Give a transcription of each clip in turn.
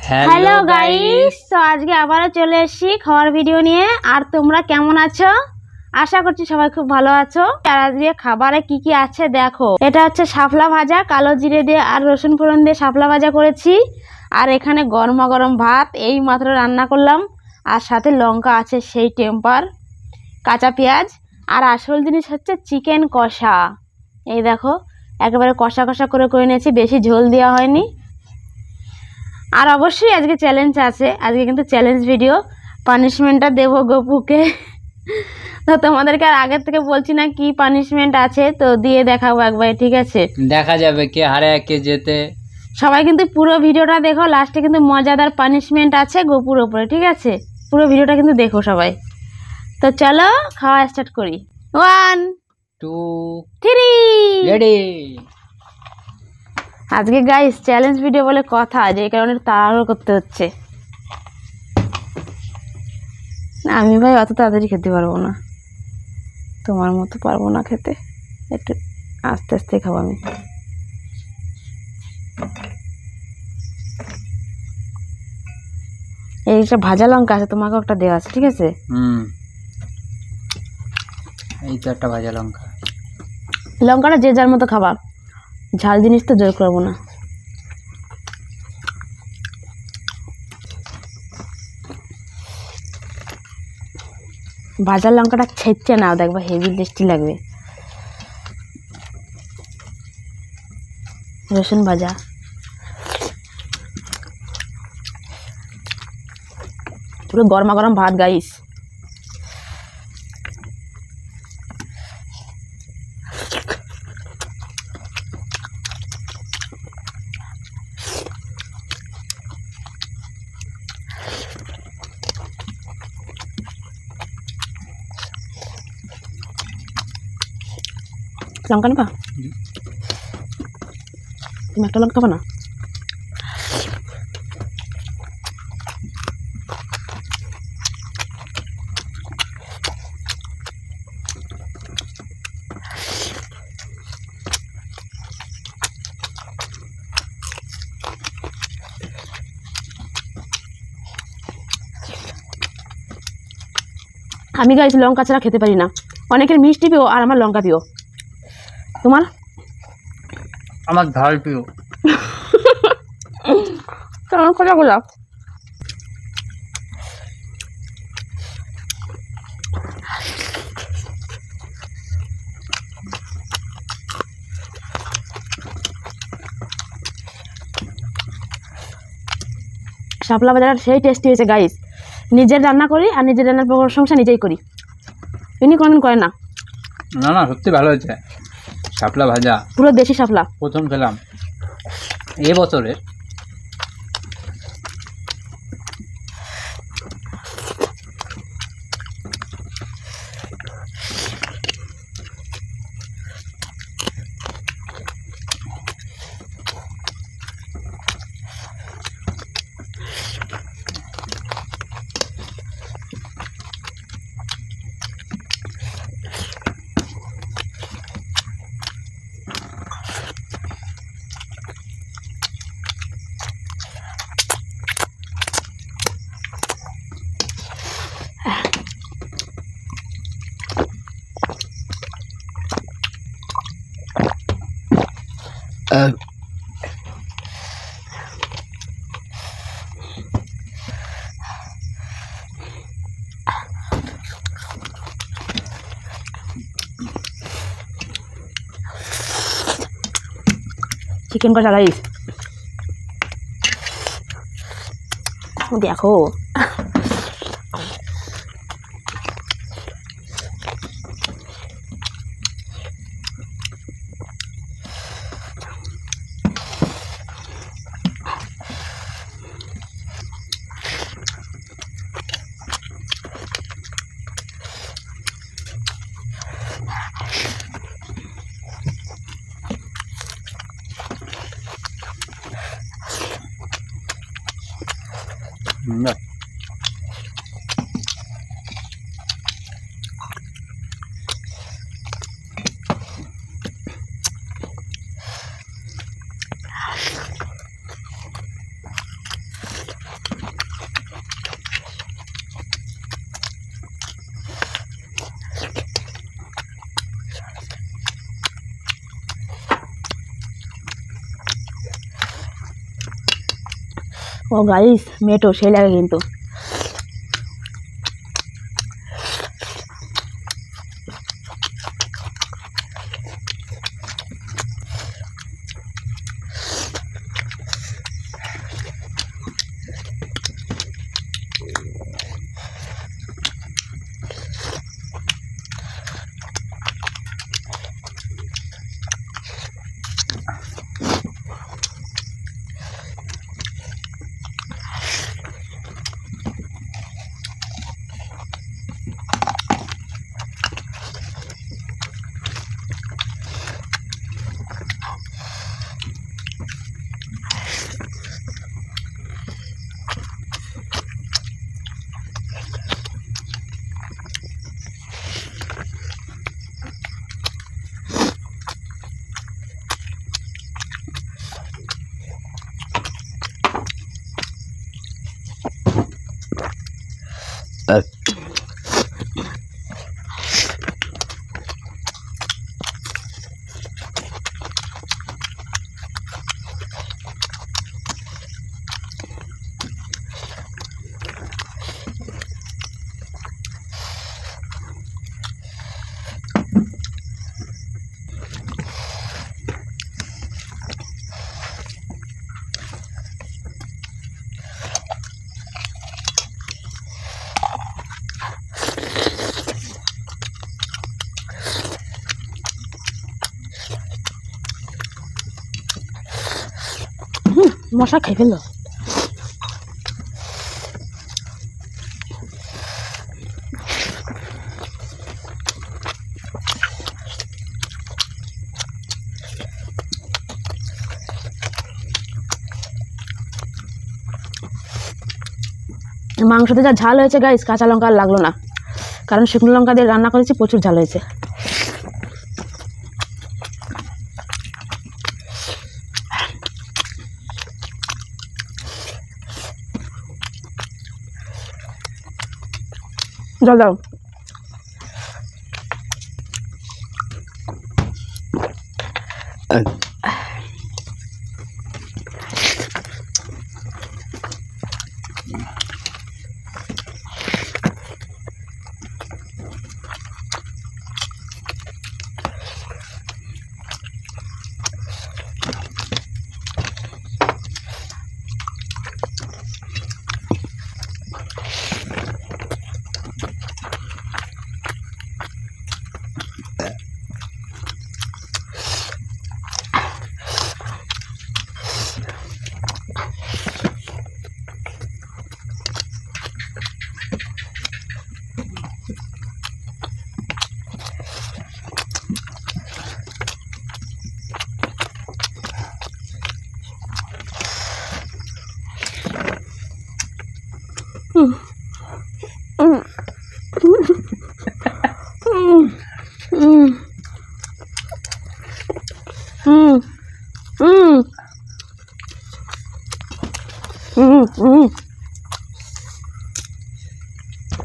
Hello guys, তো আজকে আবারও চলে এসেছি খাওয়ার ভিডিও নিয়ে। আর তোমরা কেমন আছো? আশা করছি সবাই খুব ভালো আছো। আর আজকে খাবারে কি কি আছে দেখো। এটা হচ্ছে শাপলা ভাজা, কালো জিরে দিয়ে আর রসুন ফোড়ন দিয়ে শাপলা ভাজা করেছি। আর এখানে গরমা গরম ভাত এই মাত্র রান্না করলাম। আর সাথে লঙ্কা আছে সেই টেম্পার, কাঁচা পেঁয়াজ। আর আসল জিনিস হচ্ছে চিকেন কষা। এই দেখো একেবারে কষা কষা করে নিয়েছি, বেশি ঝোল দেওয়া হয়নি। আর অবশ্যই আজকে চ্যালেঞ্জ আছে, আজকে কিন্তু চ্যালেঞ্জ ভিডিও। পানিশমেন্টটা দেবো গপুকে। তো তোমাদেরকে আর আগের থেকে বলছি না কি পানিশমেন্ট আছে, তো দিয়ে দেখাবো একবার, ঠিক আছে? দেখা যাবে কে হারে কে জেতে। সবাই কিন্তু পুরো ভিডিওটা দেখো, লাস্টে কিন্তু মজাদার পানিশমেন্ট আছে গপুর ওপরে, ঠিক আছে? পুরো ভিডিওটা কিন্তু দেখো সবাই। তো চলো খাওয়া স্টার্ট করি। 1 2 3 রেডি। আজকে গাইস চ্যালেঞ্জ ভিডিও বলে কথা, যে কারণে তাড়াহুড়ো করতে হচ্ছে। আমি ভাই অত তাড়াতাড়ি খেতে পারবো না, তোমার মতো পারবো না খেতে, একটু আস্তে আস্তে খাবো আমি। এইটা ভাজা লঙ্কা আছে, তোমাকে একটা দেওয়া আছে, ঠিক আছে? এই তো একটা ভাজা লঙ্কা। লঙ্কাটা যে যার মতো খাবার, ঝাল জিনিস তো জোর করবো না। ভাজা লঙ্কাটা ছেঁচে নাও, দেখবা হেভি টেস্টি লাগবে। রসুন ভাজা, পুরো গরমা গরম ভাত গাইস। লঙ্কা নেবা? তুমি একটা লঙ্কা খাবা না? আমি গাইস লঙ্কা ছাড়া খেতে পারি না। অনেকের মিষ্টি প্রিয় আর আমার লঙ্কা প্রিয়। তোমার? আমার ঝাল প্রিয়। তোমার কথাগুলো শাপলা ভাজাটা সেই টেস্টি হয়েছে গাইস। নিজের রান্না করি আর নিজের রান্নার প্রশংসা নিজেই করি, ইনি কোনদিন করে না। না না, সত্যি ভালো হয়েছে। শাপলা ভাজা পুরো দেশি শাপলা, প্রথম খেলাম এ বছরে। চিকেন কষা গাইস দেখো। ও গাইস মেটো সেই লাগে কিন্তু। মশা খাই ফেললো। মাংসতে যা ঝাল হয়েছে গাইস, কাঁচা লঙ্কা আর লাগলো না, কারণ শুকনো লঙ্কা দিয়ে রান্না করেছি, প্রচুর ঝাল হয়েছে। জল দাও।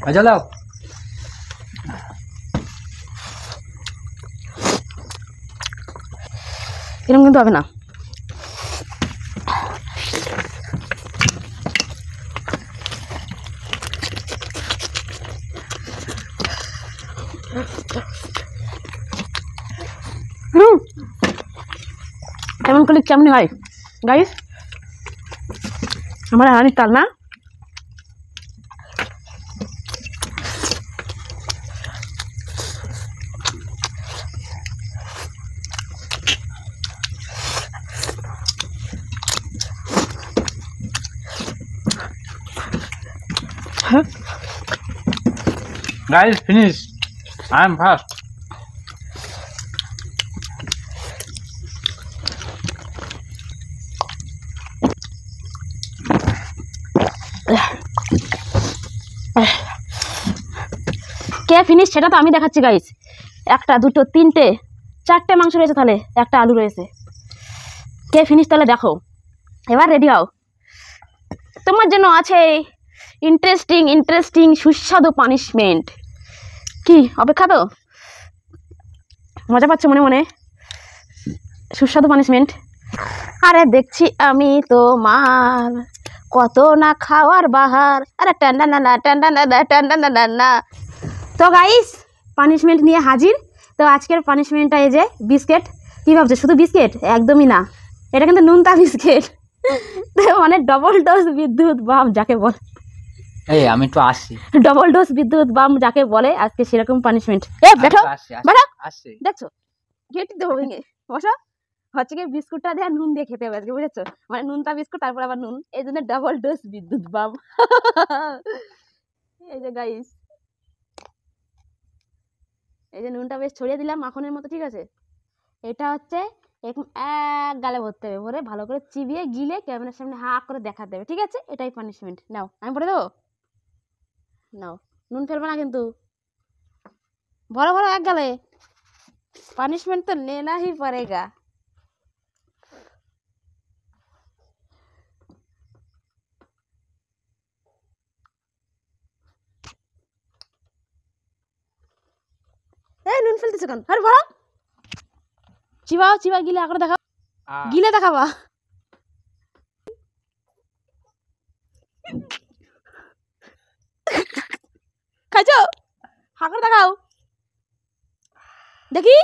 আচ্ছা দাও। এরকম কিন্তু হবে না। এমন করলে কেমন হয় গাইস? আমার হারানির তাল না। Guys, finish. I am fast. K finish সেটা তো আমি দেখাচ্ছি গাইস। একটা দুটো তিনটে চারটে মাংস রয়েছে, তাহলে একটা আলু রয়েছে। কে ফিনিশ তাহলে দেখো। এবার রেডি হও, তোমার জন্য আছে ইন্টারেস্টিং সুস্বাদু পানিশমেন্ট। কি অপেক্ষা তো? মজা পাচ্ছ মনে মনে? সুস্বাদু পানিশমেন্ট। আরে দেখছি আমি তোমার কত না খাওয়ার বাহার, আরে টান্ডা না না টান্ডা না না টান্ডা না না না। তো গাইস পানিশমেন্ট নিয়ে হাজির। তো আজকের পানিশমেন্টটা এই যে বিস্কিট। কী ভাবছো শুধু বিস্কিট? একদমই না, এটা কিন্তু নুনতা বিস্কিট। মানে ডবল ডোজ বিদ্যুৎ বাম যাকে বলে, এই আমি তো আসি। ডবল ডোজ বিদ্যুৎ বাম যাকে বলে, আজকে সেরকম পানিশমেন্ট। এ বেঠো বেঠো, আসি। দেখছো গেট দেবো ভেঙে বসো। হচ্ছে কি বিস্কুটটা দিয়ে নুন দিয়ে খেতে হবে আজকে, বুঝেছো? মানে নুনটা বিস্কুট তারপর আবার নুন, এই জন্য ডাবল ডোজ বিদ্যুৎ বাম। এই যে গাইস, এই যে নুনটা বেশ ছড়িয়ে দিলাম মাখনের মতো, ঠিক আছে? এটা হচ্ছে এরকম এক গালে ভরতে হবে, ভরে ভালো করে চিবিয়ে গিলে ক্যামেরার সামনে হা করে দেখাতে হবে, ঠিক আছে? এটাই পানিশমেন্ট। নাও আমি ভরে দেবো, নাও। নুন ফেলবে না কিন্তু, ভরো ভরো এক গালে। পানিশমেন্ট তো लेना ही पड़ेगा। এই নুন ফেলতেছো কেন? আরে ভরো, চিবাও চিবা গিলে আকারে দেখাও, গিলে দেখাবা। খাইছো? হাকর দেখাও দেখি।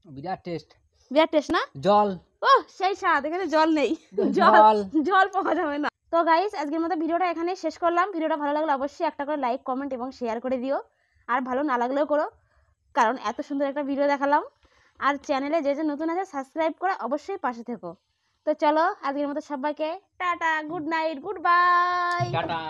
বিরাট টেস্ট, বিরাট টেস্ট না? জল, ও সেই স্বাদ, এখানে জল নেই, জল জল পাওয়া যাবে না। তো গাইস আজকের মতো ভিডিওটা এখানে শেষ করলাম। ভিডিওটা ভালো লাগলে অবশ্যই একটা করে লাইক কমেন্ট এবং শেয়ার করে দিও, আর ভালো না লাগলেও করো, কারণ এত সুন্দর একটা ভিডিও দেখালাম। আর চ্যানেলে যে যে নতুন আছে সাবস্ক্রাইব করে অবশ্যই পাশে থেকো। তো চলো আজকের মতো সবাইকে tata, good night, good bye, tata.